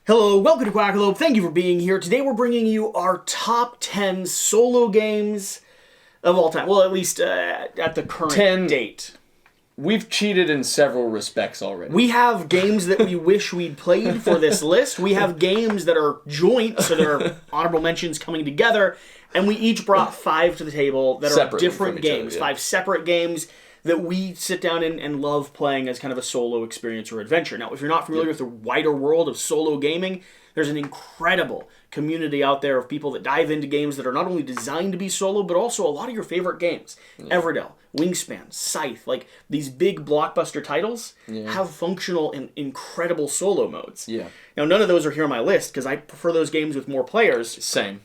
Hello, welcome to Quackalope. Thank you for being here. Today we're bringing you our top 10 solo games of all time. Well, at least at the current date. We've cheated in several respects already. We have games that we wish we'd played for this list. We have games that are joint, so they're honorable mentions coming together. And we each brought 5 to the table that are different games. 5 separate games that we sit down and love playing as kind of a solo experience or adventure. Now, if you're not familiar with the wider world of solo gaming, there's an incredible community out there of people that dive into games that are not only designed to be solo, but also a lot of your favorite games. Eldervale, Wingspan, Scythe, like these big blockbuster titles have functional and incredible solo modes. Now, none of those are here on my list because I prefer those games with more players. Same.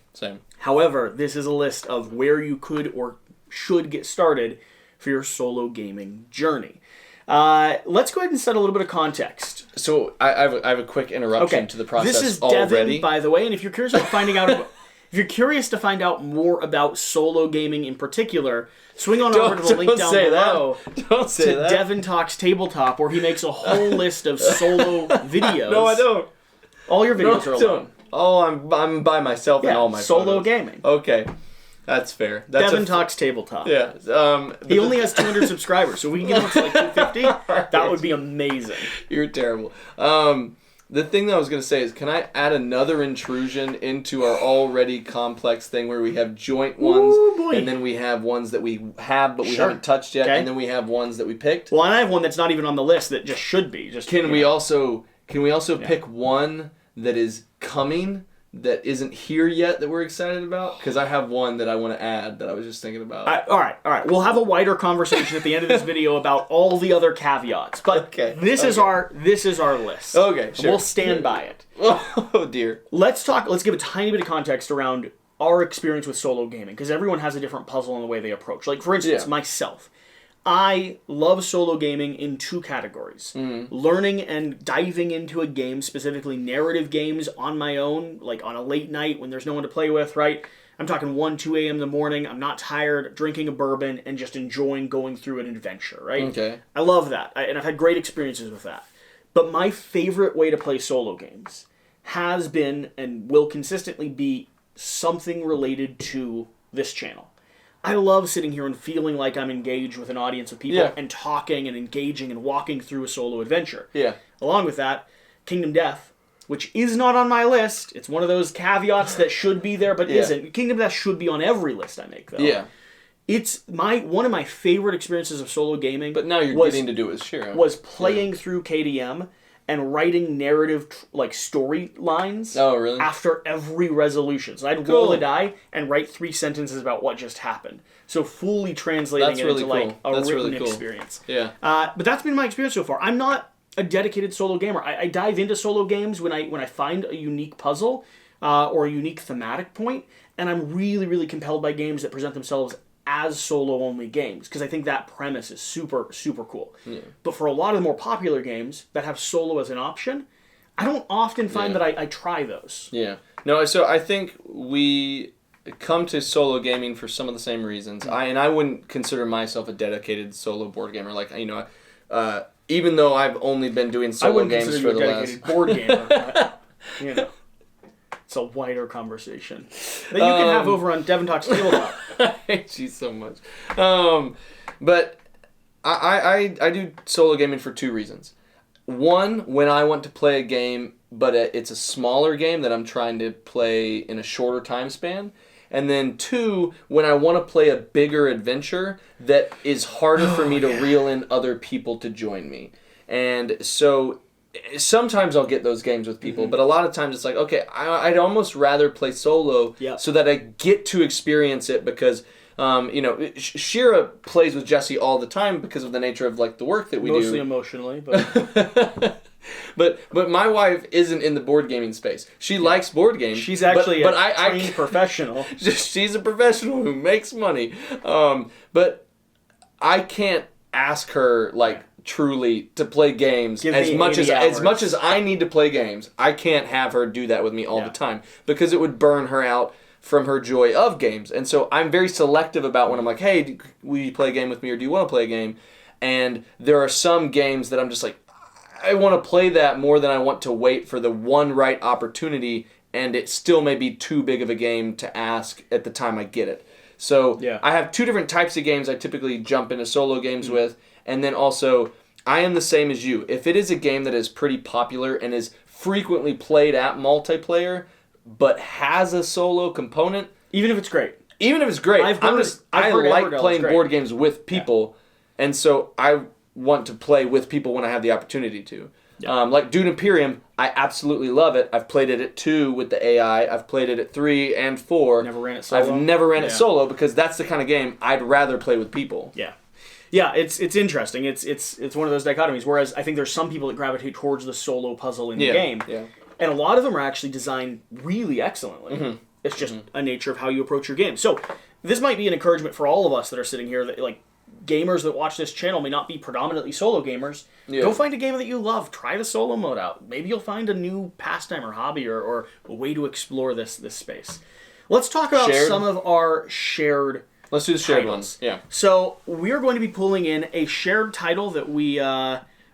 However, this is a list of where you could or should get started for your solo gaming journey. Let's go ahead and set a little bit of context. So I have a quick interruption to the process. This is already. Devin, by the way, and if you're curious about finding out, if you're curious to find out more about solo gaming in particular, swing on over to the link down below to Devin Talks Tabletop, where he makes a whole list of solo videos. No, I don't. All your videos are alone. Oh, I'm by myself in all my solo photos. Gaming. Okay. That's fair. Devin Talks Tabletop. Yeah. He only has 200 subscribers, so we can get him to like 250. That would be amazing. You're terrible. The thing that I was going to say is, can I add another intrusion into our already complex thing where we have joint ones, and then we have ones that we have but we haven't touched yet, and then we have ones that we picked? Well, and I have one that's not even on the list that just should be. Can we also pick one that is coming that isn't here yet that we're excited about? Because I have one that I want to add that I was just thinking about. All right. We'll have a wider conversation at the end of this video about all the other caveats. But this is our list. Okay, sure. We'll stand by it. Oh dear. Let's give a tiny bit of context around our experience with solo gaming, because everyone has a different puzzle in the way they approach. Like, for instance, myself. I love solo gaming in 2 categories. Learning and diving into a game, specifically narrative games on my own, like on a late night when there's no one to play with, right? I'm talking 1, 2 a.m. in the morning, I'm not tired, drinking a bourbon, and just enjoying going through an adventure, right? Okay. I love that, and I've had great experiences with that. But my favorite way to play solo games has been and will consistently be something related to this channel. I love sitting here and feeling like I'm engaged with an audience of people and talking and engaging and walking through a solo adventure. Along with that, Kingdom Death, which is not on my list. It's one of those caveats that should be there but isn't. Kingdom Death should be on every list I make, though. It's one of my favorite experiences of solo gaming. But now you're getting to do it with Shira. Was playing through KDM and writing narrative storylines after every resolution. So I'd roll a die and write 3 sentences about what just happened. So fully translating it into a written experience. But that's been my experience so far. I'm not a dedicated solo gamer. I dive into solo games when I find a unique puzzle or a unique thematic point, and I'm really, really compelled by games that present themselves as solo-only games, because I think that premise is super, super cool. But for a lot of the more popular games that have solo as an option, I don't often find that I try those. No, so I think we come to solo gaming for some of the same reasons. I wouldn't consider myself a dedicated solo board gamer. Like, even though I've only been doing solo games for the last... board gamer, but, it's a wider conversation that you can have over on Devin Talks Tabletop. I hate you so much. But I do solo gaming for 2 reasons. One, when I want to play a game, but it's a smaller game that I'm trying to play in a shorter time span. And then 2, when I want to play a bigger adventure that is harder for me to reel in other people to join me. And so sometimes I'll get those games with people, but a lot of times it's like, okay, I'd almost rather play solo so that I get to experience it, because Shira plays with Jesse all the time because of the nature of the work that we do. Mostly emotionally, but but my wife isn't in the board gaming space. She likes board games. She's actually a trained professional. She's a professional who makes money. But I can't ask her truly to play games as much as I need to play games. I can't have her do that with me all the time, because it would burn her out from her joy of games. And so I'm very selective about when I'm like, hey, will you play a game with me, or do you want to play a game? And there are some games that I'm just like, I want to play that more than I want to wait for the one right opportunity, and it still may be too big of a game to ask at the time I get it. So I have two different types of games I typically jump into solo games with, and then also I am the same as you. If it is a game that is pretty popular and is frequently played at multiplayer, but has a solo component, even if it's great, I like playing board games with people, and so I want to play with people when I have the opportunity to. Yeah. Like Dune Imperium, I absolutely love it. I've played it at 2 with the AI. I've played it at 3 and 4. Never ran it solo? I've never ran it solo because that's the kind of game I'd rather play with people. Yeah. Yeah, it's interesting. It's one of those dichotomies, whereas I think there's some people that gravitate towards the solo puzzle in the game. Yeah. And a lot of them are actually designed really excellently. Mm-hmm. It's just a nature of how you approach your game. So this might be an encouragement for all of us that are sitting here, that like gamers that watch this channel may not be predominantly solo gamers. Yeah. Go find a game that you love. Try the solo mode out. Maybe you'll find a new pastime or hobby or a way to explore this space. Let's talk about some of our shared Let's do the shared ones. Yeah. So we're going to be pulling in a shared title that we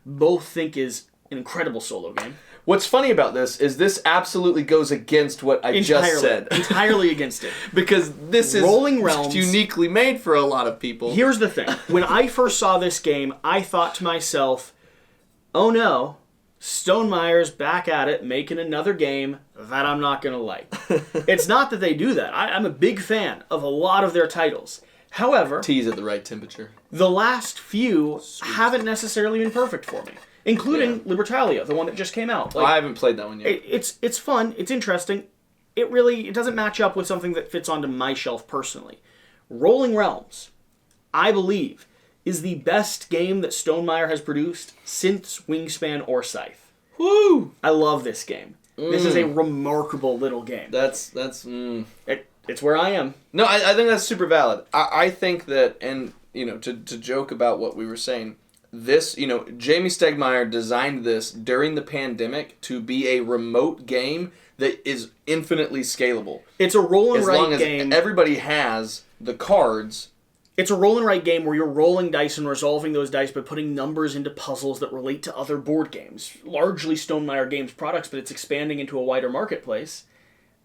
both think is an incredible solo game. What's funny about this is this absolutely goes against what I just said. Entirely against it. Because this is Rolling Realms, uniquely made for a lot of people. Here's the thing. When I first saw this game, I thought to myself, oh no, Stonemeyer's back at it, making another game that I'm not going to like. It's not that they do that. I'm a big fan of a lot of their titles. However, tea's at the right temperature. The last few haven't necessarily been perfect for me. Including Libertalia, the one that just came out. Like, I haven't played that one yet. It's fun. It's interesting. It doesn't match up with something that fits onto my shelf personally. Rolling Realms, I believe, is the best game that Stonemeyer has produced since Wingspan or Scythe. Woo! I love this game. This is a remarkable little game. It's where I am. No, I think that's super valid. I think that, and to joke about what we were saying, this, Jamie Stegmaier designed this during the pandemic to be a remote game that is infinitely scalable. It's a roll and write game. As long as everybody has the cards. It's a roll and write game where you're rolling dice and resolving those dice by putting numbers into puzzles that relate to other board games. Largely Stonemaier Games products, but it's expanding into a wider marketplace.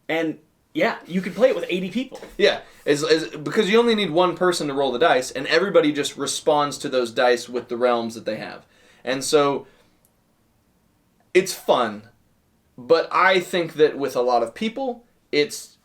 And yeah, you could play it with 80 people. Yeah, because you only need one person to roll the dice, and everybody just responds to those dice with the realms that they have. And so, it's fun, but I think that with a lot of people, it's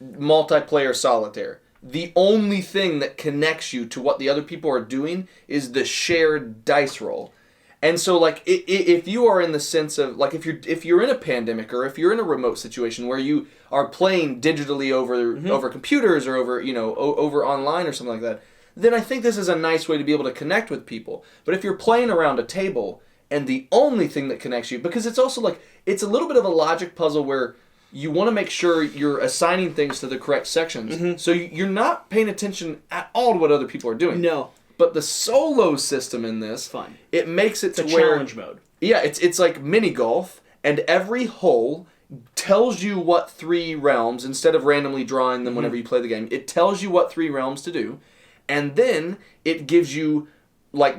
multiplayer solitaire. The only thing that connects you to what the other people are doing is the shared dice roll. And so, like, if you are in the sense of, like, if you're in a pandemic or if you're in a remote situation where you are playing digitally over computers or over over online or something like that, then I think this is a nice way to be able to connect with people. But if you're playing around a table and the only thing that connects you, because it's also like it's a little bit of a logic puzzle where you want to make sure you're assigning things to the correct sections, so you're not paying attention at all to what other people are doing. No. But the solo system in this, fun. It makes it to where challenge mode. Yeah, it's like mini golf, and every hole tells you what 3 realms, instead of randomly drawing them whenever you play the game. It tells you what 3 realms to do, and then it gives you like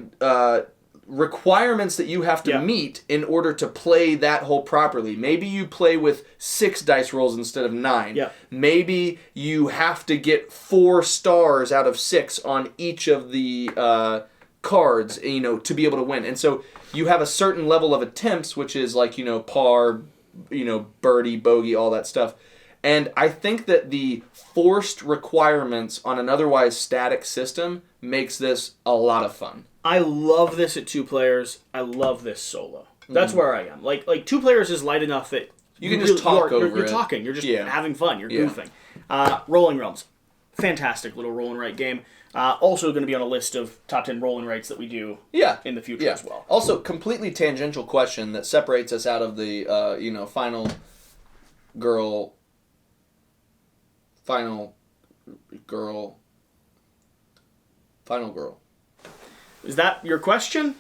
requirements that you have to meet in order to play that hole properly. Maybe you play with 6 dice rolls instead of 9. Yeah. Maybe you have to get 4 stars out of 6 on each of the cards, to be able to win. And so you have a certain level of attempts, which is like, par, birdie, bogey, all that stuff. And I think that the forced requirements on an otherwise static system makes this a lot of fun. I love this at 2 players. I love this solo. That's where I am. Like 2 players is light enough that you can just talk over it. You're talking. You're just having fun. You're goofing. Rolling Realms. Fantastic little roll and write game. Also going to be on a list of top 10 roll and writes that we do in the future as well. Also, completely tangential question that separates us out of the final girl. Is that your question?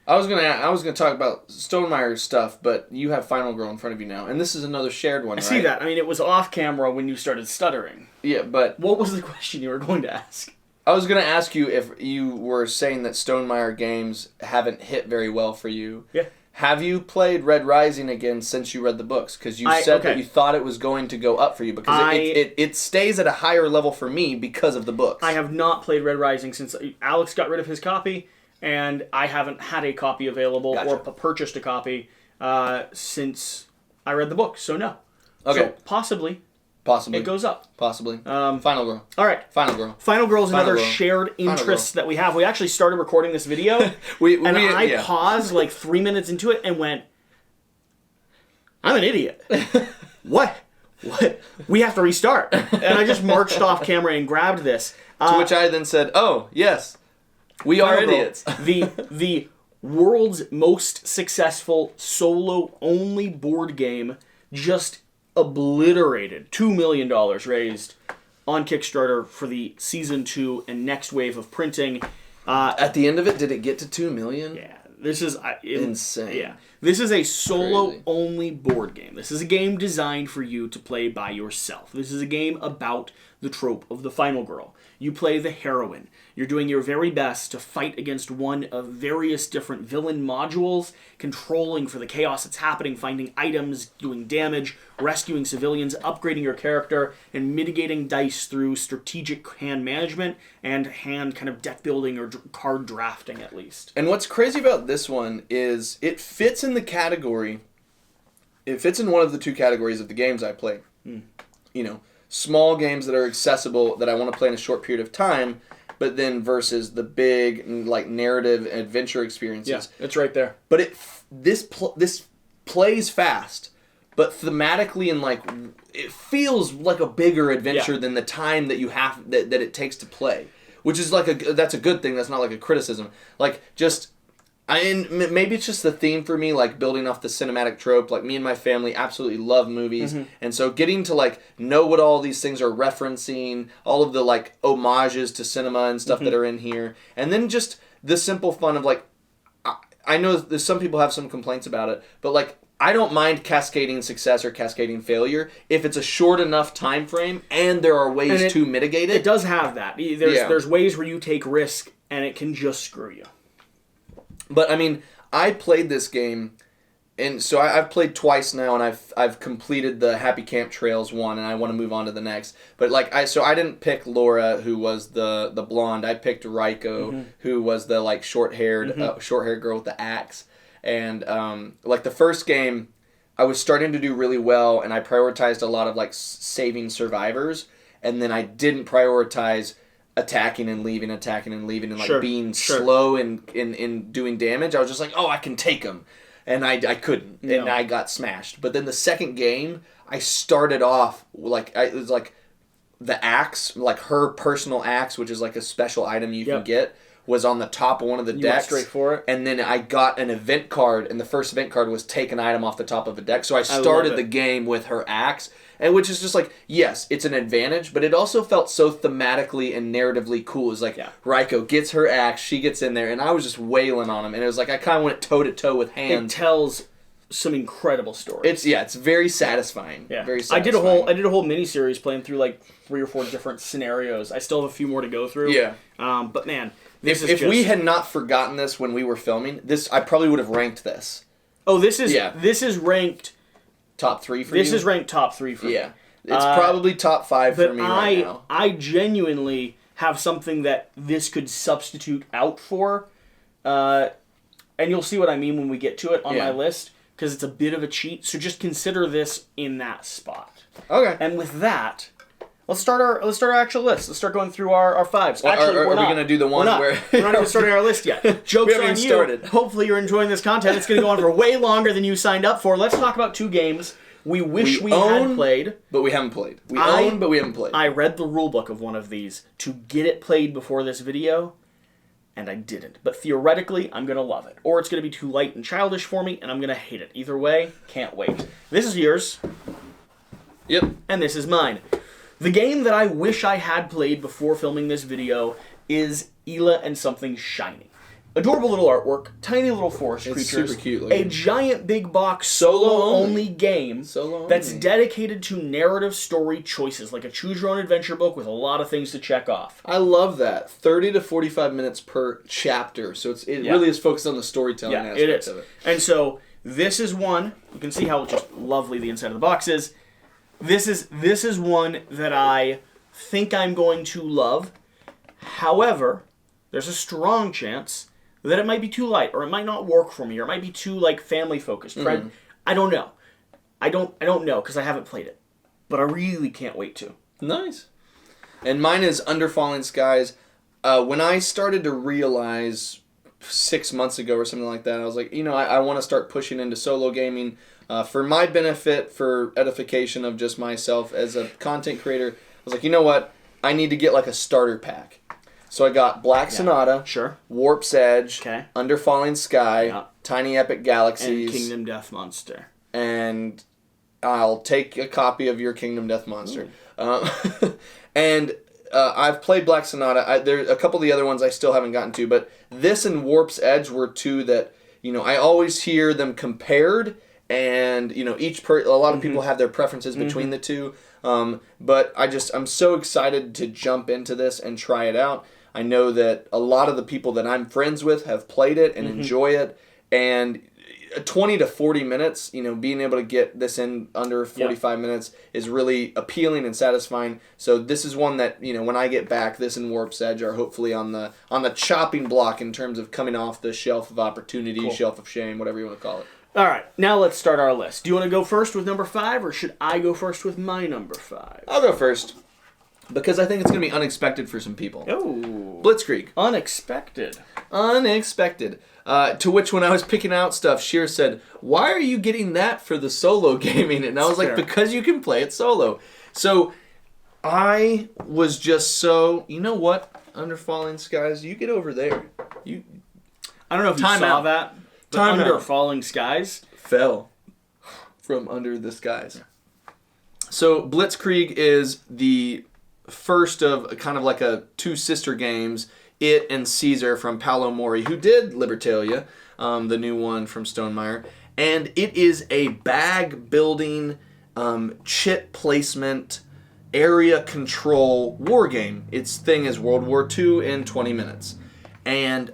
I was gonna talk about Stonemeyer's stuff, but you have Final Girl in front of you now, and this is another shared one. I see that. I mean, it was off camera when you started stuttering. Yeah, but what was the question you were going to ask? I was going to ask you if you were saying that Stonemeyer games haven't hit very well for you. Yeah. Have you played Red Rising again since you read the books? Because you said that you thought it was going to go up for you, because it stays at a higher level for me because of the books. I have not played Red Rising since Alex got rid of his copy, and I haven't had a copy available or purchased a copy since I read the books, so no. Okay. So possibly it goes up. Possibly. Final Girl. All right. Final Girl. Final Girl is another shared interest that we have. We actually started recording this video, and I paused like 3 minutes into it and went, I'm an idiot. What? We have to restart. And I just marched off camera and grabbed this. To which I then said, oh, yes, we are idiots. The world's most successful solo-only board game just obliterated. $2 million raised on Kickstarter for the Season 2 and next wave of printing. At the end of it, did it get to 2 million? Yeah. This is insane. Yeah. This is a solo-only board game. This is a game designed for you to play by yourself. This is a game about the trope of the final girl. You play the heroine. You're doing your very best to fight against one of various different villain modules, controlling for the chaos that's happening, finding items, doing damage, rescuing civilians, upgrading your character, and mitigating dice through strategic hand management and hand kind of deck building or card drafting, at least. And what's crazy about this one is it fits in the category. It fits in one of the two categories of the games I play. You know, small games that are accessible that I want to play in a short period of time, but then versus the big like narrative adventure experiences. Yeah, it's right there. But this plays fast, but thematically and like it feels like a bigger adventure than the time that you have that it takes to play, which is like that's a good thing. That's not like a criticism. Like maybe it's just the theme for me, like building off the cinematic trope. Like me and my family absolutely love movies, and so getting to like know what all these things are referencing, all of the like homages to cinema and stuff that are in here, and then just the simple fun of like, I know there's some people have some complaints about it, but like I don't mind cascading success or cascading failure if it's a short enough time frame and there are ways to mitigate it. It does have that. There's ways where you take risk and it can just screw you. But I mean, I played this game, and so I've played twice now, and I've completed the Happy Camp Trails one, and I want to move on to the next. But like I didn't pick Laura, who was the blonde. I picked Raiko, who was the like short-haired girl with the axe. And like the first game, I was starting to do really well, and I prioritized a lot of like saving survivors, and then I didn't prioritize attacking and leaving, and like being slow in doing damage. I was just like, oh, I can take them, and I couldn't, and I got smashed. But then the second game, I started off like it was like the axe, like her personal axe, which is like a special item you can get, was on the top of one of the decks. Went straight for it. And then I got an event card, and the first event card was take an item off the top of a deck. So I started the game with her axe, and which is just like, yes, it's an advantage, but it also felt so thematically and narratively cool. It's like, Raiko gets her axe, she gets in there, and I was just wailing on him, and it was like I kind of went toe-to-toe with hands. It tells some incredible stories. It's very satisfying. Yeah. Very satisfying. I did a whole mini-series playing through like 3 or 4 different scenarios. I still have a few more to go through. Yeah. But man, if we had not forgotten this when we were filming, I probably would have ranked this. Oh, this is ranked top 3 for you? This is ranked top 3 for me. Yeah. It's probably top 5 for me right now. I genuinely have something that this could substitute out for. And you'll see what I mean when we get to it on my list, because it's a bit of a cheat. So just consider this in that spot. Okay. And with that, let's start our actual list. Let's start going through our 5s. Actually, are we going to do the one where... We're not even starting our list yet. Joke's on you. Started. Hopefully you're enjoying this content. It's going to go on for way longer than you signed up for. Let's talk about 2 games we wish we had played. But we haven't played. We own, but we haven't played. I read the rulebook of one of these to get it played before this video, and I didn't. But theoretically, I'm going to love it. Or it's going to be too light and childish for me, and I'm going to hate it. Either way, can't wait. This is yours. Yep. And this is mine. The game that I wish I had played before filming this video is Ela and Something Shiny. Adorable little artwork, tiny little forest creatures, super cute looking. A giant big box solo-only game that's dedicated to narrative story choices, like a choose-your-own-adventure book with a lot of things to check off. I love that. 30 to 45 minutes per chapter, so it really is focused on the storytelling aspect of it. And so This is one, you can see how just lovely the inside of the box is. This is one that I think I'm going to love. However, there's a strong chance that it might be too light, or it might not work for me, or it might be too like family focused. I don't know. I don't know because I haven't played it, but I really can't wait to. Nice. And mine is Under Falling Skies. When I started to realize 6 months ago or something like that, I was like, I want to start pushing into solo gaming for my benefit, for edification of just myself as a content creator. I was like, you know what? I need to get like a starter pack. So I got Black Sonata, sure, Warp's Edge, okay, Under Falling Sky, Tiny Epic Galaxies, and Kingdom Death Monster. And I'll take a copy of your Kingdom Death Monster. And I've played Black Sonata. There's a couple of the other ones I still haven't gotten to, but this and Warp's Edge were two that, I always hear them compared, and, a lot of people have their preferences between the two. But I'm so excited to jump into this and try it out. I know that a lot of the people that I'm friends with have played it and enjoy it, and 20 to 40 minutes, being able to get this in under 45 minutes is really appealing and satisfying. So this is one that, when I get back, this and Warp's Edge are hopefully on the chopping block in terms of coming off the shelf of opportunity, shelf of shame, whatever you want to call it. All right, now let's start our list. Do you want to go first with number 5, or should I go first with my number 5? I'll go first, because I think it's going to be unexpected for some people. Oh. Blitzkrieg. Unexpected. To which, when I was picking out stuff, Sheer said, "Why are you getting that for the solo gaming?" And I was like, because you can play it solo. So I was just so, you know what, Under Falling Skies, you get over there. I don't know if you saw that. Under Falling Skies fell from under the skies. So Blitzkrieg is the first of kind of like a two sister games, It and Caesar from Paolo Mori, who did Libertalia, the new one from Stonemaier. And it is a bag building, chit placement, area control war game. Its thing is World War II in 20 minutes. And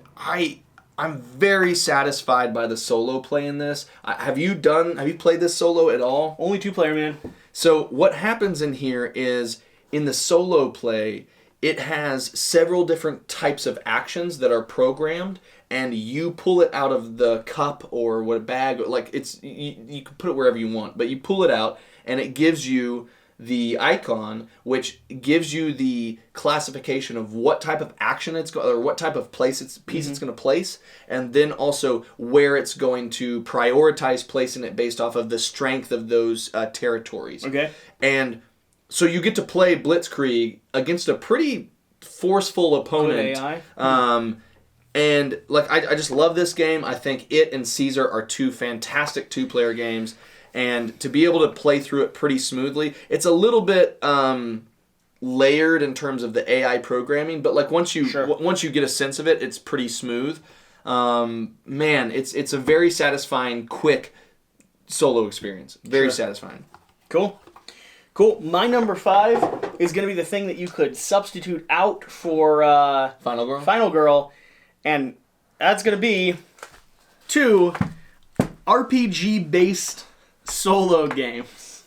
I'm very satisfied by the solo play in this. Have you played this solo at all? Only 2-player, man. So what happens in here is, in the solo play, it has several different types of actions that are programmed, and you pull it out of the cup or what bag, like you can put it wherever you want, but you pull it out and it gives you the icon, which gives you the classification of what type of action or what type of piece it's going to place, and then also where it's going to prioritize placing it based off of the strength of those territories. Okay. And so you get to play Blitzkrieg against a pretty forceful opponent. Good AI. And like I just love this game. I think It and Caesar are two fantastic 2-player games. And to be able to play through it pretty smoothly, it's a little bit layered in terms of the AI programming, but like once you get a sense of it, it's pretty smooth. Man, it's a very satisfying, quick solo experience. Very satisfying. Cool. My number 5 is going to be the thing that you could substitute out for Final Girl, and that's going to be 2 RPG-based solo games.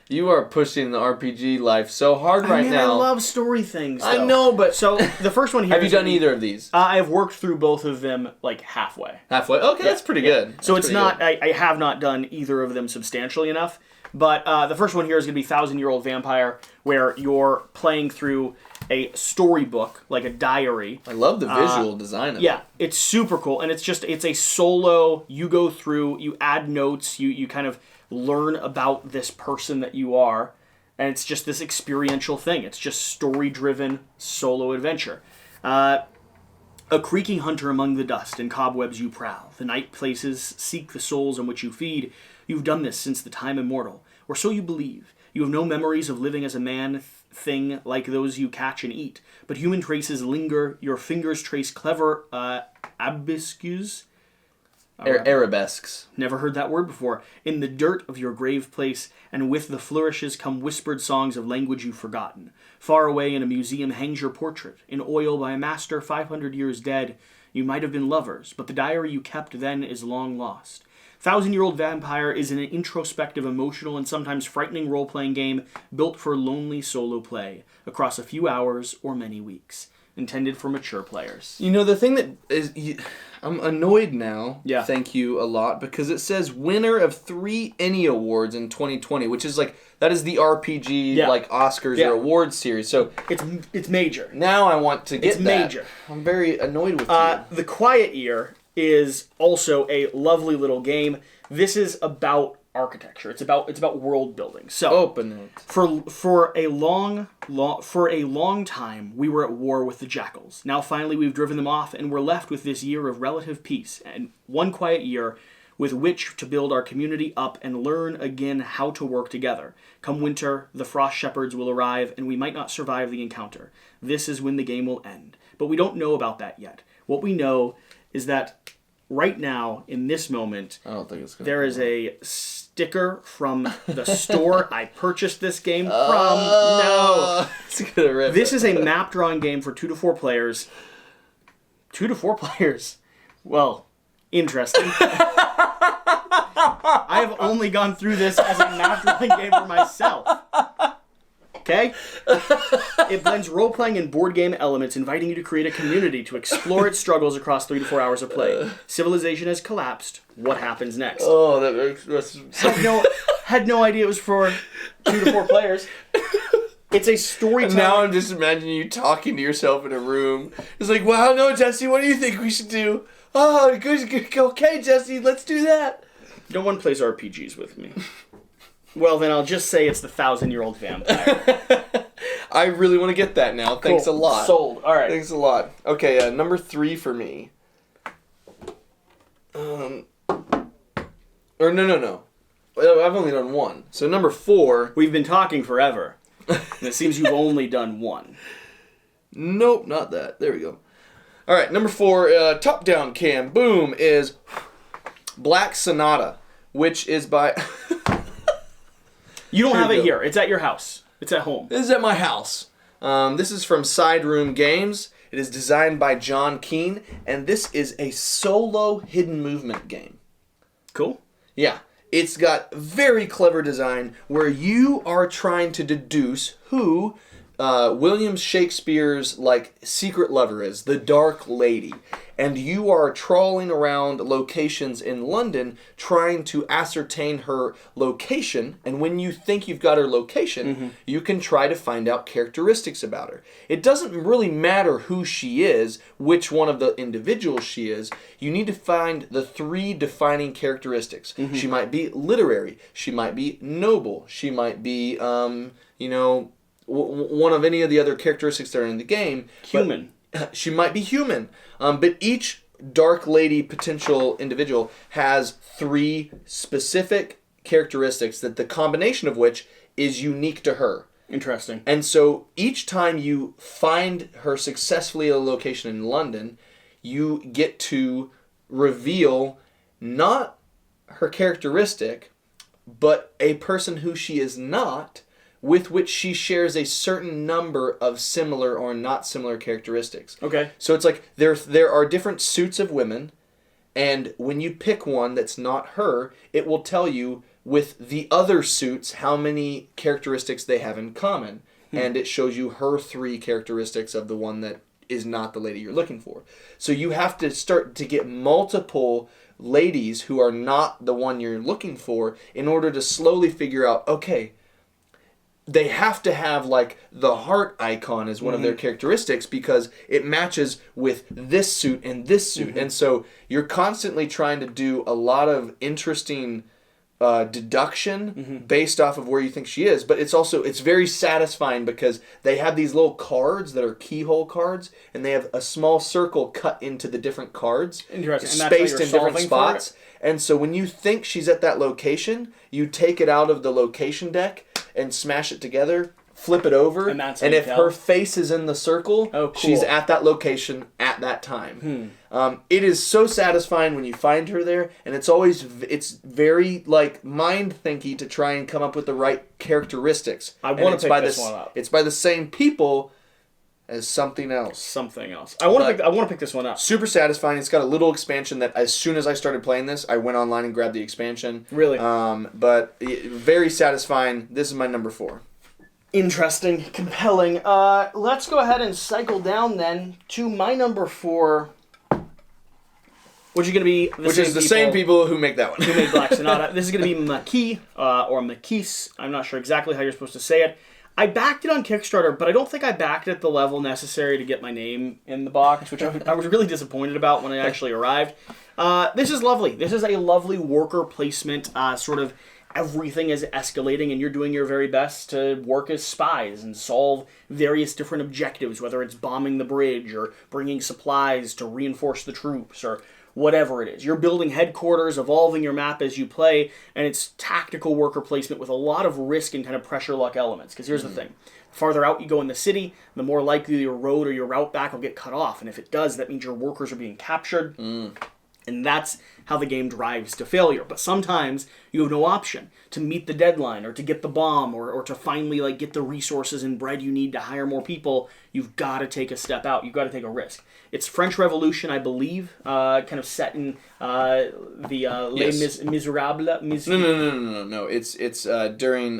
You are pushing the RPG life so hard right now. I love story things, though. I know, but... So, the first one here... Have you done either of these? I've worked through both of them, like, halfway. Halfway? Okay, that's pretty good. So it's not... I have not done either of them substantially enough, but the first one here is going to be 1,000-Year-Old Vampire, where you're playing through a storybook, like a diary. I love the visual design of it. Yeah, it's super cool, and it's a solo, you go through, you add notes, you kind of learn about this person that you are, and it's just this experiential thing. It's just story-driven solo adventure. A creaking hunter among the dust and cobwebs you prowl. The night places seek the souls on which you feed. You've done this since the time immortal, or so you believe. You have no memories of living as a man thing like those you catch and eat, but human traces linger. Your fingers trace clever abiscues. Arabesques. Never heard that word before. In the dirt of your grave place, and with the flourishes come whispered songs of language you've forgotten. Far away in a museum hangs your portrait, in oil by a master 500 years dead. You might have been lovers, but the diary you kept then is long lost. 1,000-Year-Old Vampire is an introspective, emotional, and sometimes frightening role-playing game built for lonely solo play, across a few hours or many weeks. Intended for mature players. You know, the thing that is... I'm annoyed now, yeah. Thank you a lot, because it says winner of 3 ENnie Awards in 2020, which is like, that is the RPG, like, Oscars or awards series, so... It's major. Now I want to get It's major. I'm very annoyed with you. The Quiet Year is also a lovely little game. This is about architecture. It's about world building. So open it. For a long time, we were at war with the jackals. Now finally we've driven them off, and we're left with this year of relative peace and one quiet year with which to build our community up and learn again how to work together. Come winter, the frost shepherds will arrive, and we might not survive the encounter. This is when the game will end. But we don't know about that yet. What we know is that right now, in this moment, I don't think it's gonna there is a sticker from the store I purchased this game from. No. It's gonna rip This is a map drawing game for 2 to 4 players. 2 to 4 players? Well, interesting. I have only gone through this as a map drawing game for myself. Okay? It blends role-playing and board game elements, inviting you to create a community to explore its struggles across 3 to 4 hours of play. Civilization has collapsed. What happens next? Oh, that's... Had no idea it was for 2 to 4 players. It's a storytelling... Now I'm just imagining you talking to yourself in a room. It's like, wow, no, Jesse, what do you think we should do? Oh, good, okay, Jesse, let's do that. No one plays RPGs with me. Well, then I'll just say it's the 1,000-Year-Old Vampire. I really want to get that now. Thanks a lot. Sold. All right. Thanks a lot. Okay, number 3 for me. No. I've only done 1. So number 4. We've been talking forever. And it seems you've only done 1. Nope, not that. There we go. All right, number 4, top-down cam, boom, is Black Sonata, which is by... You don't have it here. It's at your house. It's at home. This is at my house. This is from Side Room Games. It is designed by John Keane, and this is a solo hidden movement game. Cool. Yeah. It's got very clever design where you are trying to deduce who William Shakespeare's secret lover is, the Dark Lady. And you are trawling around locations in London trying to ascertain her location. And when you think you've got her location, you can try to find out characteristics about her. It doesn't really matter who she is, which one of the individuals she is. You need to find the 3 defining characteristics. She might be literary. She might be noble. She might be, one of any of the other characteristics that are in the game. Human. She might be human. But each Dark Lady potential individual has 3 specific characteristics that the combination of which is unique to her. Interesting. And so each time you find her successfully at a location in London, you get to reveal not her characteristic, but a person who she is not, with which she shares a certain number of similar or not similar characteristics. Okay. So it's like there are different suits of women, and when you pick one that's not her, it will tell you with the other suits how many characteristics they have in common. And it shows you her 3 characteristics of the one that is not the lady you're looking for. So you have to start to get multiple ladies who are not the one you're looking for in order to slowly figure out, okay, they have to have the heart icon as one of their characteristics because it matches with this suit and this suit. And so you're constantly trying to do a lot of interesting deduction based off of where you think she is. But it's very satisfying because they have these little cards that are keyhole cards, and they have a small circle cut into the different cards, spaced in different spots. And so when you think she's at that location, you take it out of the location deck and smash it together, flip it over, and if her face is in the circle, cool. she's at that location at that time. It is so satisfying when you find her there, and it's very like mind-thinky to try and come up with the right characteristics. I want to pick this one up. It's by the same people as something else. I want to pick this one up. Super satisfying. It's got a little expansion that as soon as I started playing this, I went online and grabbed the expansion. Really? But very satisfying. This is my number 4. Interesting, compelling. Let's go ahead and cycle down then to my number 4. Which is going to be the same people who make that one. Who made Black Sonata. This is going to be Maquis, or Maquis. I'm not sure exactly how you're supposed to say it. I backed it on Kickstarter, but I don't think I backed it at the level necessary to get my name in the box, which I was really disappointed about when it actually arrived. This is lovely. This is a lovely worker placement, sort of everything is escalating and you're doing your very best to work as spies and solve various different objectives, whether it's bombing the bridge or bringing supplies to reinforce the troops or whatever it is. You're building headquarters, evolving your map as you play, and it's tactical worker placement with a lot of risk and kind of pressure luck elements. Because here's the thing. The farther out you go in the city, the more likely your road or your route back will get cut off. And if it does, that means your workers are being captured. And that's how the game drives to failure. But sometimes you have no option to meet the deadline or to get the bomb or to finally get the resources and bread you need to hire more people. You've got to take a step out. You've got to take a risk. It's French Revolution, I believe, kind of set in Les Miserables. No. It's during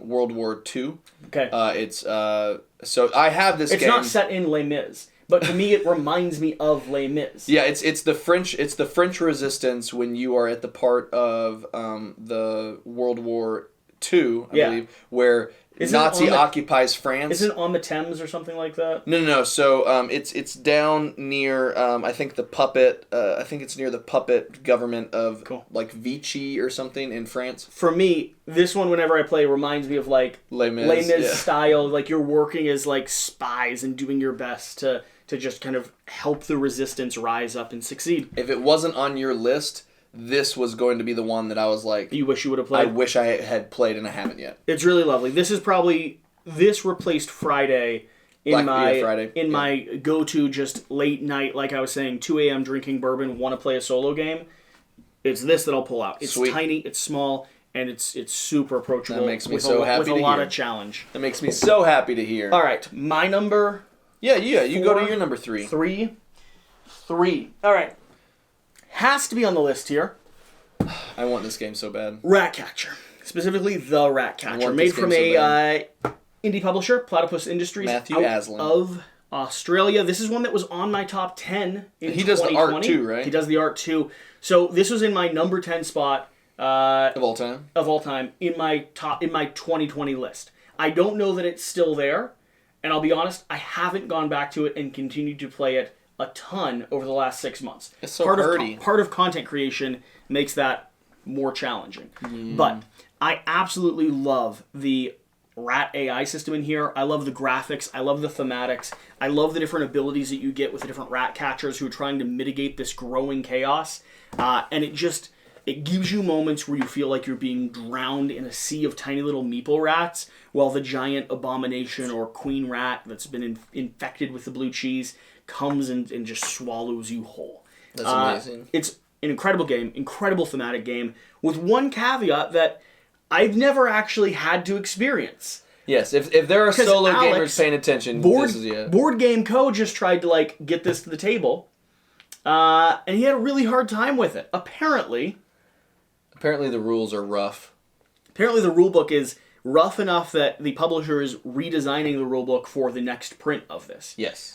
World War II. Okay. So I have this game. It's not set in Les Mis. But to me, it reminds me of Les Mis. Yeah, it's the French Resistance when you are at the part of the World War II, I believe, where Nazi occupies France. Isn't it on the Thames or something like that? No. So it's down near I think the puppet. I think it's near the puppet government of Vichy or something in France. For me, this one, whenever I play, reminds me of Les Mis style. Like you're working as spies and doing your best to just kind of help the resistance rise up and succeed. If it wasn't on your list, this was going to be the one that I was like... You wish you would have played? I wish I had played and I haven't yet. It's really lovely. This replaced Friday in my go-to just late night, like I was saying, 2 a.m. drinking bourbon, want to play a solo game. It's this that I'll pull out. It's tiny, it's small, and it's super approachable. That makes me so happy to hear. With a lot of challenge. That makes me so happy to hear. All right, my number... Yeah, you go to your number 3. 3. All right. Has to be on the list here. I want this game so bad. Ratcatcher. Specifically, the Ratcatcher. Made from a indie publisher, Platypus Industries. Matthew Aslan. Of Australia. This is one that was on my top 10 in 2020. He does the art too, right? He does the art too. So this was in my number 10 spot. Of all time? Of all time. In my 2020 list. I don't know that it's still there. And I'll be honest, I haven't gone back to it and continued to play it a ton over the last 6 months. It's so part of content creation makes that more challenging. But I absolutely love the Rat AI system in here. I love the graphics. I love the thematics. I love the different abilities that you get with the different rat catchers who are trying to mitigate this growing chaos. And it gives you moments where you feel like you're being drowned in a sea of tiny little meeple rats while the giant abomination or queen rat that's been infected with the blue cheese comes and just swallows you whole. That's amazing. It's an incredible game, incredible thematic game, with one caveat that I've never actually had to experience. Yes, if there are solo gamers paying attention, this is it. Board Game Co. just tried to get this to the table, and he had a really hard time with it. Apparently the rules are rough. Apparently the rulebook is rough enough that the publisher is redesigning the rulebook for the next print of this. Yes.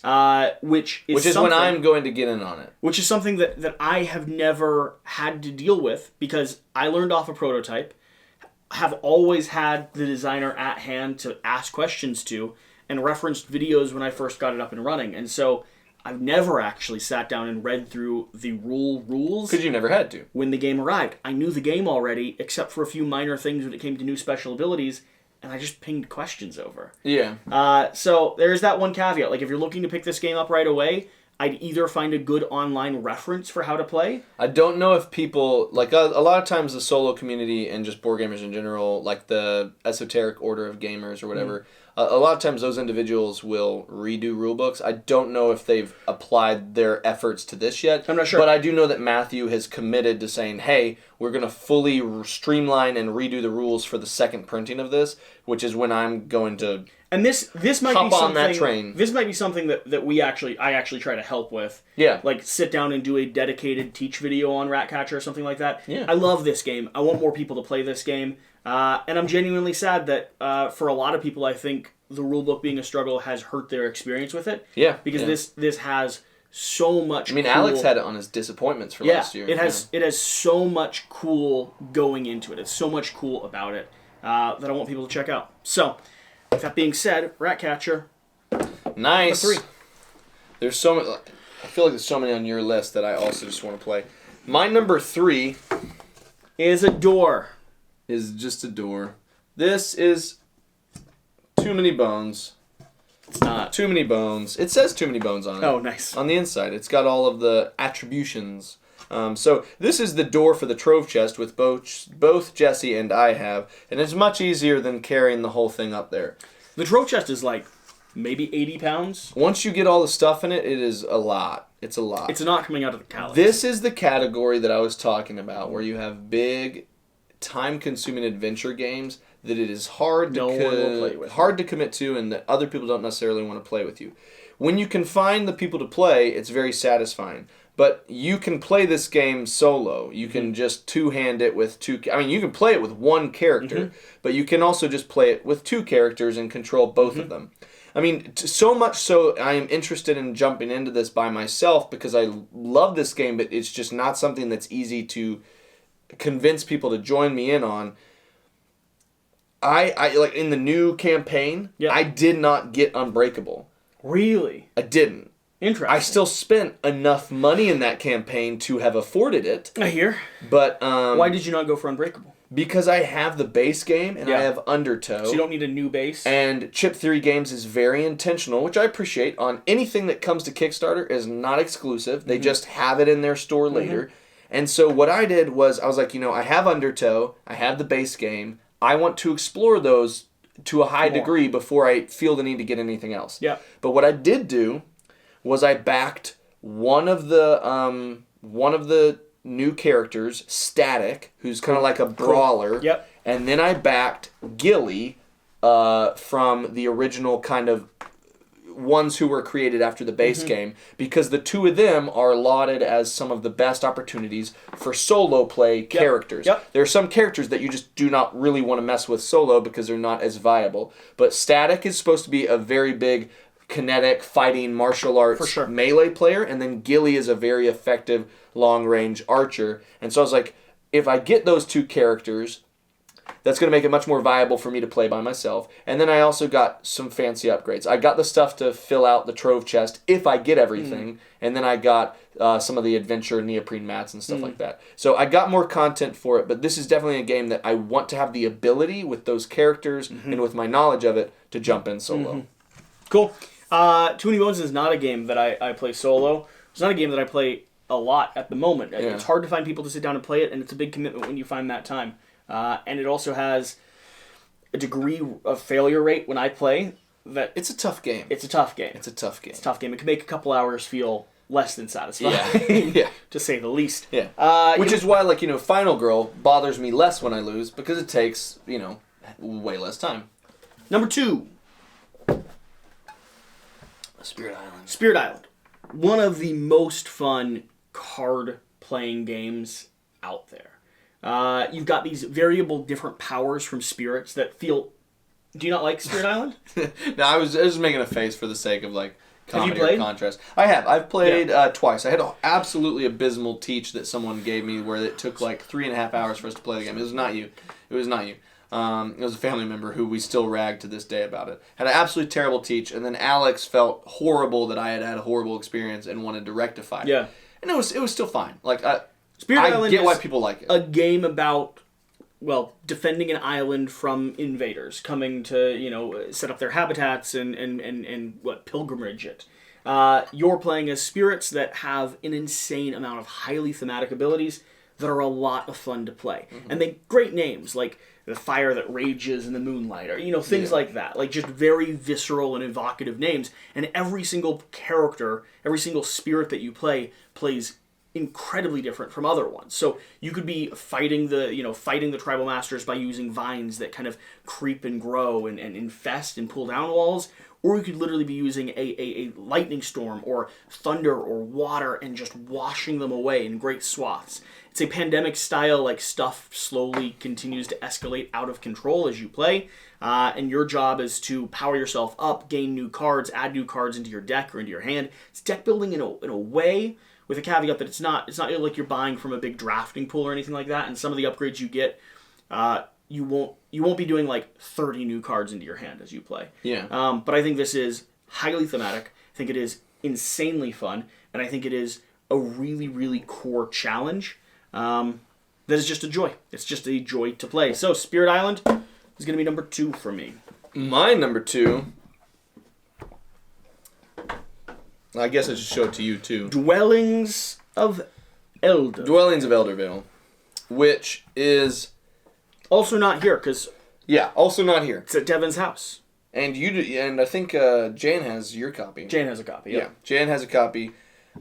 Which is when I'm going to get in on it. Which is something that I have never had to deal with because I learned off a prototype, have always had the designer at hand to ask questions to, and referenced videos when I first got it up and running. And so I've never actually sat down and read through the rules. Because you never had to. When the game arrived. I knew the game already, except for a few minor things when it came to new special abilities, and I just pinged questions over. Yeah. So there's that one caveat. If you're looking to pick this game up right away, I'd either find a good online reference for how to play. I don't know if people, like a lot of times the solo community and just board gamers in general, like the esoteric order of gamers or whatever, a lot of times those individuals will redo rulebooks. I don't know if they've applied their efforts to this yet. I'm not sure. But I do know that Matthew has committed to saying, hey, we're going to fully streamline and redo the rules for the second printing of this, which is when I'm going to... And this might hop be something, on that train. This might be something that I actually try to help with. Yeah. Like sit down and do a dedicated teach video on Ratcatcher or something like that. Yeah. I love this game. I want more people to play this game. And I'm genuinely sad that for a lot of people, I think the rulebook being a struggle has hurt their experience with it. Yeah. Because this has so much. I mean, cool... Alex had it on his disappointments for last year. It has so much cool going into it. It's so much cool about it that I want people to check out. So. With that being said, Ratcatcher. Nice. Number 3. There's so many. I feel like there's so many on your list that I also just want to play. My number 3 is a door. Is just a door. This is Too Many Bones. It's not. Too Many Bones. It says Too Many Bones on it. Oh, nice. On the inside. It's got all of the attributions. So this is the door for the trove chest, with both Jesse and I have, and it's much easier than carrying the whole thing up there. The trove chest is like maybe 80 pounds. Once you get all the stuff in it, it is a lot. It's a lot. It's not coming out of the calyx. This is the category that I was talking about, where you have big, time-consuming adventure games that it is hard to commit to, and that other people don't necessarily want to play with you. When you can find the people to play, it's very satisfying. But you can play this game solo. You can just two-hand it with two... I mean, you can play it with one character, but you can also just play it with 2 characters and control both of them. I mean, so much so I am interested in jumping into this by myself because I love this game, but it's just not something that's easy to convince people to join me in on. I like, in the new campaign, I did not get Unbreakable. Really? I didn't. Interesting. I still spent enough money in that campaign to have afforded it. I hear. But why did you not go for Unbreakable? Because I have the base game and I have Undertow. So you don't need a new base. And Chip Theory Games is very intentional, which I appreciate. On anything that comes to Kickstarter is not exclusive. They just have it in their store later. And so what I did was I was like, I have Undertow, I have the base game. I want to explore those to a high degree before I feel the need to get anything else. Yeah. But what I did do was I backed one of the new characters, Static, who's kind of like a brawler. Yep. And then I backed Gilly from the original kind of ones who were created after the base game, because the 2 of them are lauded as some of the best opportunities for solo play characters. Yep. There are some characters that you just do not really want to mess with solo because they're not as viable. But Static is supposed to be a very big kinetic, fighting, martial arts melee player, and then Gilly is a very effective long-range archer. And so I was like, if I get those 2 characters, that's going to make it much more viable for me to play by myself. And then I also got some fancy upgrades. I got the stuff to fill out the trove chest if I get everything, and then I got some of the adventure neoprene mats and stuff like that. So I got more content for it, but this is definitely a game that I want to have the ability with those characters and with my knowledge of it to jump in solo. Cool. Too Many Bones is not a game that I play solo. It's not a game that I play a lot at the moment. Yeah. It's hard to find people to sit down and play it, and it's a big commitment when you find that time. And it also has a degree of failure rate when I play. That it's a tough game. It's a tough game. It's a tough game. It's a tough game. It can make a couple hours feel less than satisfying, to say the least. Yeah. Which is why, Final Girl bothers me less when I lose, because it takes, way less time. Number 2. Spirit Island. Spirit Island. One of the most fun card-playing games out there. You've got these variable different powers from spirits that feel... Do you not like Spirit Island? No, I was just making a face for the sake of, comedy or contrast. I have. I've played twice. I had an absolutely abysmal teach that someone gave me where it took 3.5 hours for us to play the game. It was not you. It was a family member who we still rag to this day about it. Had an absolutely terrible teach, and then Alex felt horrible that I had a horrible experience and wanted to rectify it. Yeah. And it was still fine. Spirit Island I get why people like it. A game about, defending an island from invaders coming to, set up their habitats and pilgrimage it. You're playing as spirits that have an insane amount of highly thematic abilities that are a lot of fun to play. Mm-hmm. And they great names, like the fire that rages in the moonlight, or things like that. Like just very visceral and evocative names. And every single character, every single spirit that you play plays incredibly different from other ones. So you could be fighting the tribal masters by using vines that kind of creep and grow and infest and pull down walls, or you could literally be using a lightning storm or thunder or water and just washing them away in great swaths. It's a pandemic style, like stuff slowly continues to escalate out of control as you play, and your job is to power yourself up, gain new cards, add new cards into your deck or into your hand. It's deck building in a way, with a caveat that it's not like you're buying from a big drafting pool or anything like that. And some of the upgrades you get, you won't be doing like 30 new cards into your hand as you play. Yeah. But I think this is highly thematic. I think it is insanely fun, and I think it is a really, really core challenge. That is just a joy. It's just a joy to play. So Spirit Island is going to be number 2 for me. My number 2. I guess I should show it to you too. Dwellings of Eldervale, which is also not here because also not here. It's at Devin's house. And I think Jan has your copy. Jan has a copy. Yeah, Jan has a copy.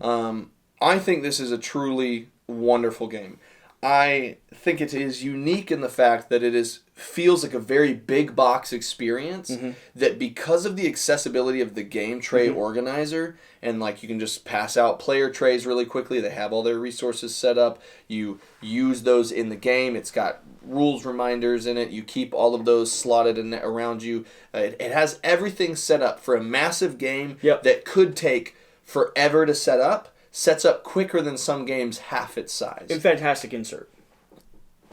I think this is a truly wonderful game. I think it is unique in the fact that it feels like a very big box experience, mm-hmm. that because of the accessibility of the game tray mm-hmm. organizer, and like you can just pass out player trays really quickly, they have all their resources set up, you use those in the game, it's got rules reminders in it, you keep all of those slotted in around you, it has everything set up for a massive game that could take forever to set up. Sets up quicker than some games half its size. A fantastic insert.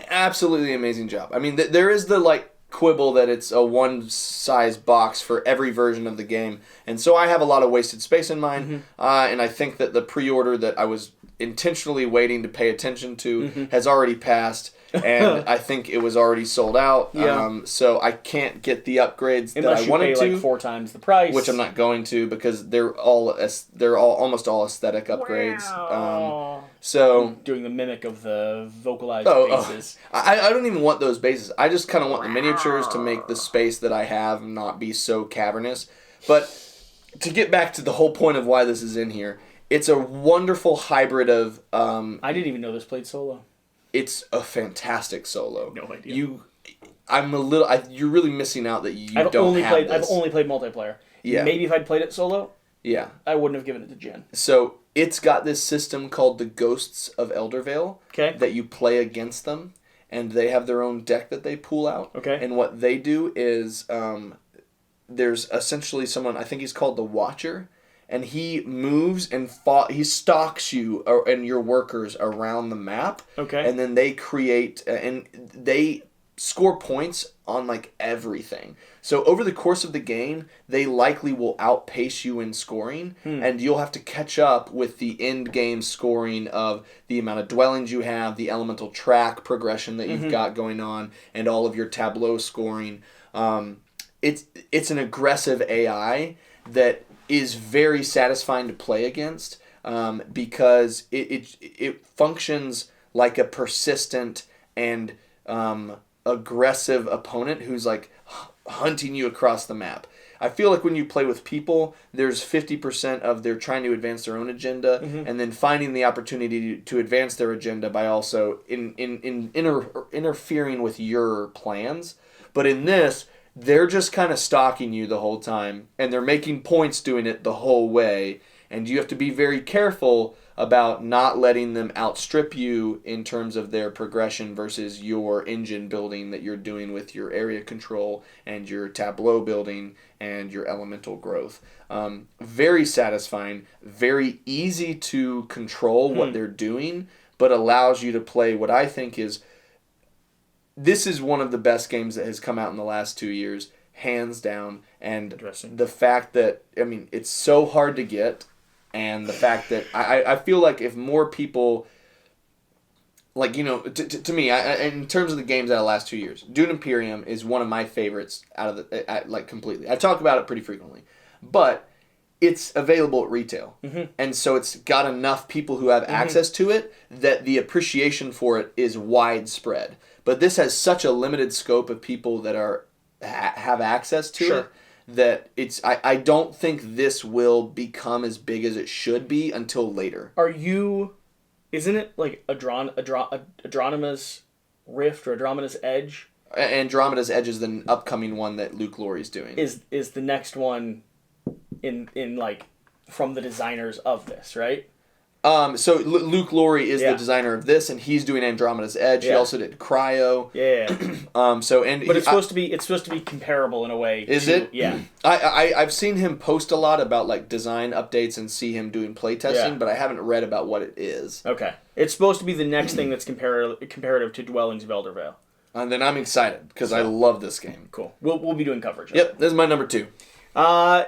Absolutely amazing job. I mean, there is the quibble that it's a one-size box for every version of the game, and so I have a lot of wasted space in mine, mm-hmm. And I think that the pre-order that I was intentionally waiting to pay attention to mm-hmm. has already passed, and I think it was already sold out. Yeah. So I can't get the upgrades that I wanted to. Unless you pay 4 times the price, which I'm not going to because they're almost all aesthetic upgrades. Wow. So doing the mimic of the vocalized bases. I don't even want those bases. I just kind of want the miniatures to make the space that I have not be so cavernous. But to get back to the whole point of why this is in here, it's a wonderful hybrid of. I didn't even know this played solo. It's a fantastic solo. No idea. You're really missing out that I've only played multiplayer. Yeah. Maybe if I'd played it solo. Yeah. I wouldn't have given it to Jen. So it's got this system called the Ghosts of Eldervale. Okay. That you play against them, and they have their own deck that they pull out. Okay. And what they do is, there's essentially someone, I think he's called the Watcher. And he moves and he stalks you and your workers around the map. Okay. And then they create and they score points on everything. So over the course of the game, they likely will outpace you in scoring, and you'll have to catch up with the end game scoring of the amount of dwellings you have, the elemental track progression that you've mm-hmm. got going on, and all of your tableau scoring. It's an aggressive AI that is very satisfying to play against because it functions like a persistent and aggressive opponent who's hunting you across the map. I feel like when you play with people, there's 50% of they're trying to advance their own agenda, mm-hmm. and then finding the opportunity to advance their agenda by also interfering with your plans. But in this, they're just kind of stalking you the whole time, and they're making points doing it the whole way, and you have to be very careful about not letting them outstrip you in terms of their progression versus your engine building that you're doing with your area control and your tableau building and your elemental growth. Very satisfying, very easy to control what they're doing, but allows you to play what I think is... This is one of the best games that has come out in the last 2 years, hands down. And the fact that, it's so hard to get, and the fact that I feel like if more people, to me, in terms of the games out of the last 2 years, Dune Imperium is one of my favorites out of completely. I talk about it pretty frequently. But it's available at retail. Mm-hmm. And so it's got enough people who have access to it that the appreciation for it is widespread. But this has such a limited scope of people that have access to it that I don't think this will become as big as it should be until later. Isn't it like Andromeda's Rift or Andromeda's Edge? Andromeda's Edge is the upcoming one that Luke Laurie's doing. Is the next one in like from the designers of this, right? So Luke Laurie is the designer of this, and he's doing Andromeda's Edge. He also did Cryo. Yeah. But it's supposed to be comparable in a way. Is it? Yeah. I've seen him post a lot about like design updates and see him doing playtesting, but I haven't read about what it is. Okay. It's supposed to be the next thing that's comparative to Dwellings of Eldervale. And then I'm excited because I love this game. Cool. We'll be doing coverage. Yep. This is my number 2.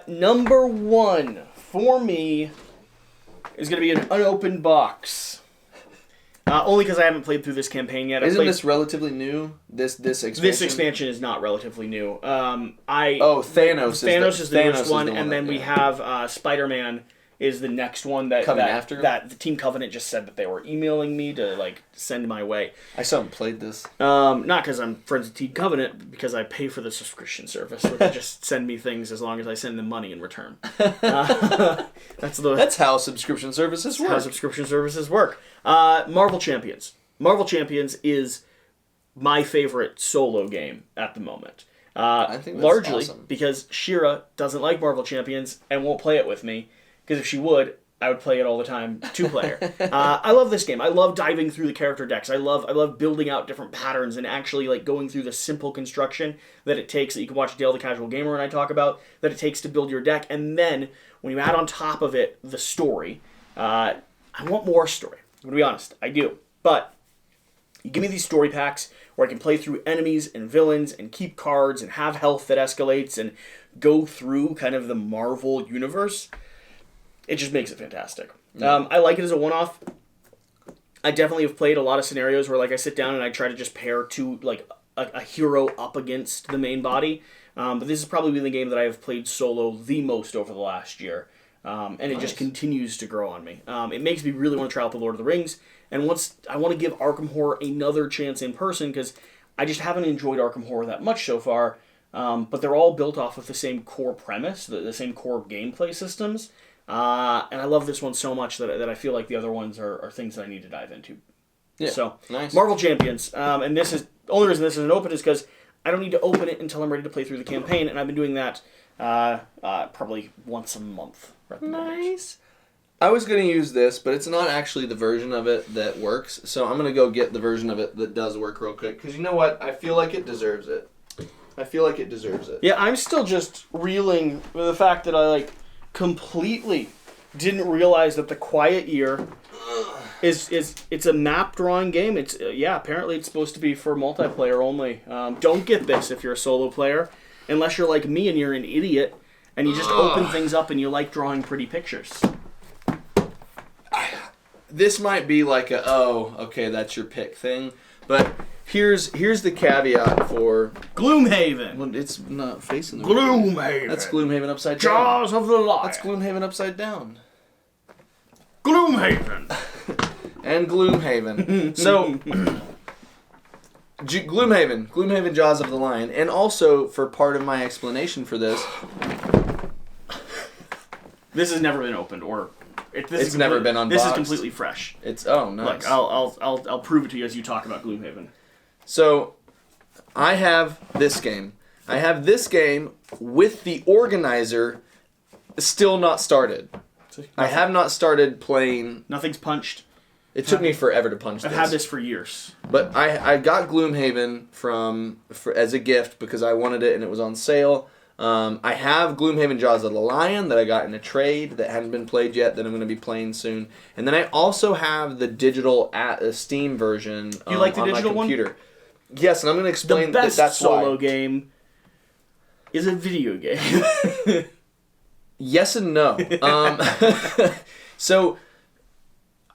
Number 1 for me is going to be an unopened box. Only because I haven't played through this campaign yet. Isn't this relatively new? This expansion? This expansion is not relatively new. Thanos is the newest one, and then we have Spider-Man is the next one that the Team Covenant just said that they were emailing me to like send my way. I still haven't played this. Not because I'm friends with Team Covenant, because I pay for the subscription service where they just send me things as long as I send them money in return. That's how subscription services work. Marvel Champions. Marvel Champions is my favorite solo game at the moment. I think that's largely awesome. Because Shira doesn't like Marvel Champions and won't play it with me. Because if she would, I would play it all the time, 2-player. I love this game. I love diving through the character decks. I love building out different patterns and actually like going through the simple construction that it takes, that you can watch Dale the Casual Gamer and I talk about, that it takes to build your deck. And then when you add on top of it the story, I want more story. I'm going to be honest, I do. But you give me these story packs where I can play through enemies and villains and keep cards and have health that escalates and go through kind of the Marvel universe. It just makes it fantastic. I like it as a one-off. I definitely have played a lot of scenarios where like I sit down and I try to just pair two, like a hero up against the main body. But this is probably the game that I have played solo the most over the last year. And it just continues to grow on me. It makes me really want to try out the Lord of the Rings. And I want to give Arkham Horror another chance in person because I just haven't enjoyed Arkham Horror that much so far. But they're all built off of the same core premise, the same core gameplay systems. And I love this one so much that I feel like the other ones are things that I need to dive into. Yeah, so, nice. Marvel Champions. And the only reason this isn't open is because I don't need to open it until I'm ready to play through the campaign, and I've been doing that probably once a month. Nice. I was going to use this, but it's not actually the version of it that works, so I'm going to go get the version of it that does work real quick, because you know what? I feel like it deserves it. Yeah, I'm still just reeling with the fact that I, completely didn't realize that the Quiet Year it's a map drawing game. It's apparently it's supposed to be for multiplayer only. Don't get this if you're a solo player, unless you're like me and you're an idiot and you just open things up and you like drawing pretty pictures. This might be like okay, that's your pick thing, but here's the caveat for Gloomhaven. Well, it's not facing the Gloomhaven. That's Gloomhaven upside down. Jaws of the Lion. That's Gloomhaven upside down. Gloomhaven. And Gloomhaven. So, Gloomhaven, Jaws of the Lion, and also for part of my explanation for this. This has never been opened, or it's never been unboxed. This is completely fresh. It's nice. Look, I'll prove it to you as you talk about Gloomhaven. So, I have this game. I have this game with the organizer still not started. I have not started playing. Nothing's punched. It took me forever to punch this. I've had this for years. But I got Gloomhaven as a gift because I wanted it and it was on sale. I have Gloomhaven Jaws of the Lion that I got in a trade that hadn't been played yet that I'm going to be playing soon. And then I also have the digital Steam version you like the on digital my computer. One? Yes, and I'm going to explain the best that's solo why. game is a video game. Yes and no. So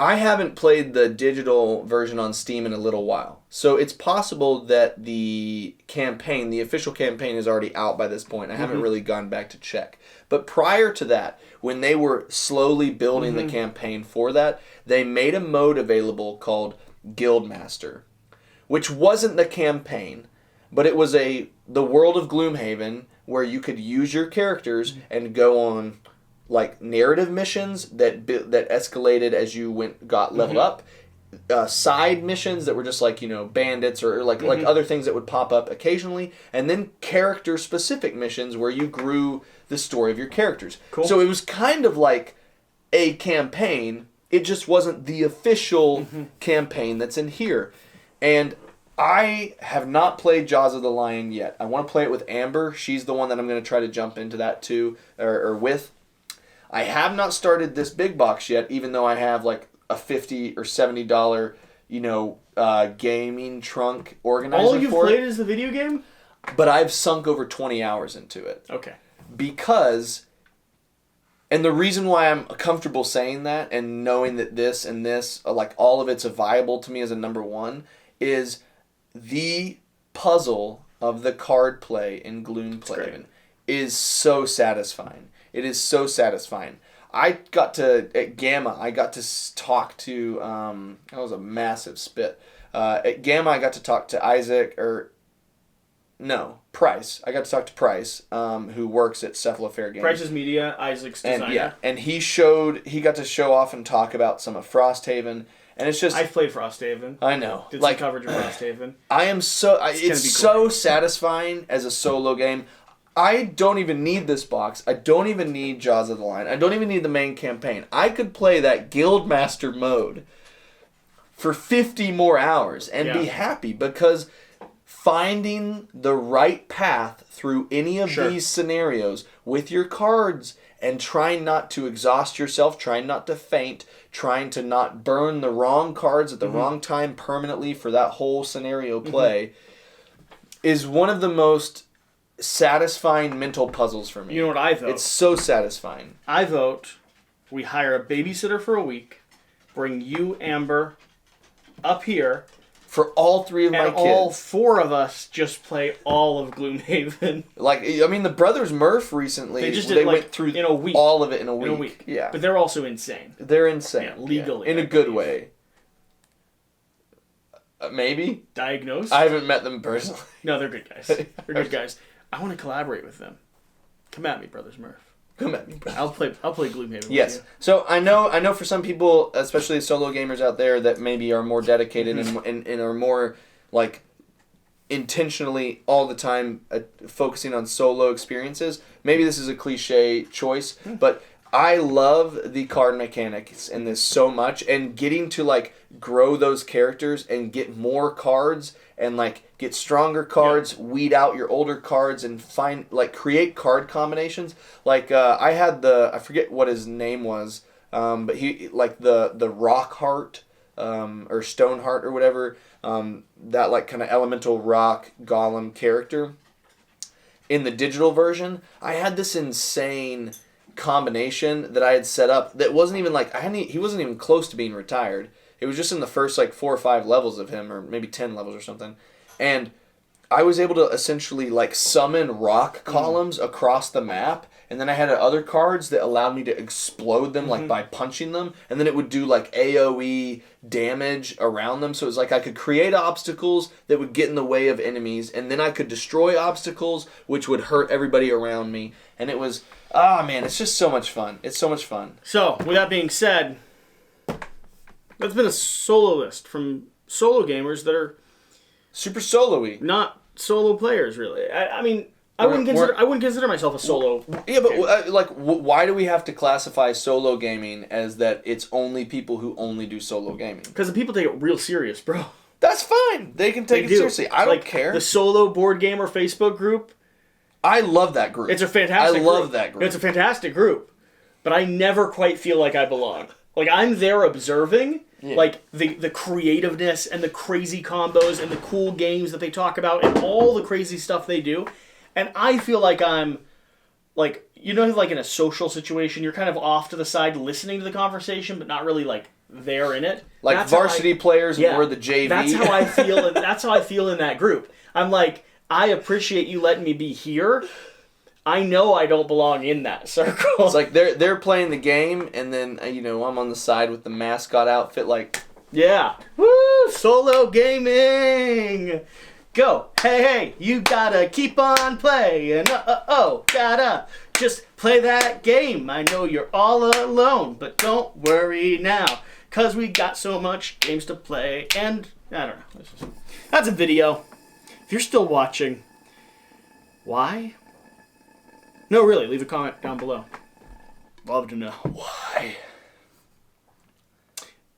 I haven't played the digital version on Steam in a little while. So it's possible that the campaign, the official campaign, is already out by this point. I haven't really gone back to check. But prior to that, when they were slowly building the campaign for that, they made a mode available called Guildmaster, which wasn't the campaign, but it was the world of Gloomhaven where you could use your characters and go on like narrative missions that escalated as you got leveled up, side missions that were just like, you know, bandits or like other things that would pop up occasionally, and then character specific missions where you grew the story of your characters. Cool. So it was kind of like a campaign. It just wasn't the official campaign that's in here. And I have not played Jaws of the Lion yet. I want to play it with Amber. She's the one that I'm going to try to jump into that too, or with. I have not started this big box yet, even though I have like a $50 or $70, you know, gaming trunk organizer. All you've played is the video game? But I've sunk over 20 hours into it. Okay. Because, and the reason why I'm comfortable saying that and knowing that this and this, like all of it's viable to me as a number one, is the puzzle of the card play in Gloomhaven is so satisfying. It is so satisfying. At Gamma, I got to talk to, that was a massive spit. At Gamma, I got to talk to Price. I got to talk to Price, who works at Cephalofair Games. Price's Media, Isaac's designer. And he got to show off and talk about some of Frosthaven. And it's just... I've played Frosthaven. I know. Did some coverage of Frosthaven. I am so... It's so satisfying as a solo game. I don't even need this box. I don't even need Jaws of the Lion. I don't even need the main campaign. I could play that Guildmaster mode for 50 more hours and be happy, because finding the right path through any of these scenarios with your cards and trying not to exhaust yourself, trying not to faint, trying to not burn the wrong cards at the wrong time permanently for that whole scenario play is one of the most satisfying mental puzzles for me. You know what I vote? It's so satisfying. I vote we hire a babysitter for a week, bring you, Amber, up here. For all three of my kids. And all four of us just play all of Gloomhaven. Like, I mean, the Brothers Murph recently, they went through in a week. all of it in a week. Yeah. But they're also insane. They're insane. Yeah, legally. In a good way. Maybe? Diagnosed? I haven't met them personally. No, they're good guys. They're good guys. I want to collaborate with them. Come at me, Brothers Murph. Come at me, bro. I'll play Gloomhaven yes. with you. So I know for some people, especially solo gamers out there that maybe are more dedicated and are more like intentionally all the time focusing on solo experiences, maybe this is a cliche choice, but I love the card mechanics in this so much, and getting to like grow those characters and get more cards and like get stronger cards, weed out your older cards, and create card combinations. Like I had I forget what his name was, but he like the Rock Heart or Stone Heart or whatever, that like kind of elemental rock golem character. In the digital version, I had this insane combination that I had set up that wasn't even like he wasn't even close to being retired. It was just in the first like 4 or 5 levels of him, or maybe 10 levels or something. And I was able to essentially like summon rock columns across the map, and then I had other cards that allowed me to explode them like by punching them, and then it would do like AoE damage around them. So it was like I could create obstacles that would get in the way of enemies, and then I could destroy obstacles which would hurt everybody around me. And it was, man, it's just so much fun. It's so much fun. So, with that being said, that's been a solo list from solo gamers that are super solo-y. Not solo players, really. I mean, I wouldn't consider myself a solo. Yeah, but why do we have to classify solo gaming as that it's only people who only do solo gaming? Because the people take it real serious, bro. That's fine. They can take it seriously. I don't care. The solo board gamer Facebook group. I love that group. It's a fantastic group. I love that group. It's a fantastic group. But I never quite feel like I belong. Like, I'm there observing, like, the creativeness and the crazy combos and the cool games that they talk about and all the crazy stuff they do. And I feel like I'm, like, you know, like in a social situation, you're kind of off to the side listening to the conversation, but not really, like, they're in it. Like that's varsity players or the JV. That's how I feel. That's how I feel in that group. I'm like, I appreciate you letting me be here. I know I don't belong in that circle. It's like they're playing the game, and then I'm on the side with the mascot outfit, like. Yeah. Woo! Solo gaming! Go. Hey, you gotta keep on playing. Gotta just play that game. I know you're all alone, but don't worry now, 'cause we got so much games to play. And, I don't know. That's a video. If you're still watching, why? No, really, leave a comment down below. Love to know. Why?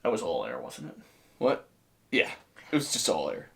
That was all air, wasn't it? What? Yeah. It was just all air.